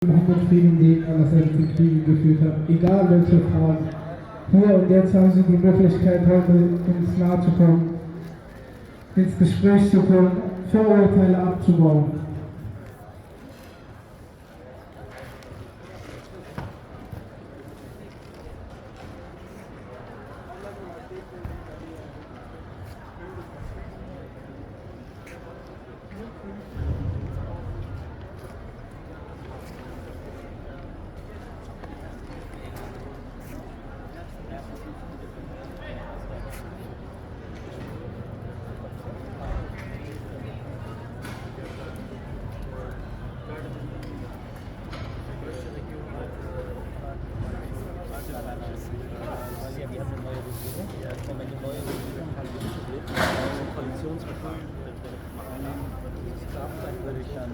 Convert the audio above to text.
einen frieden Weg an das Ende zum Kriegen geführt hat, egal welche Form. Hier und jetzt haben Sie die Möglichkeit, heute ins Nahe zu kommen, ins Gespräch zu kommen, Vorurteile abzubauen. Koalitionsvertrag würde ich dann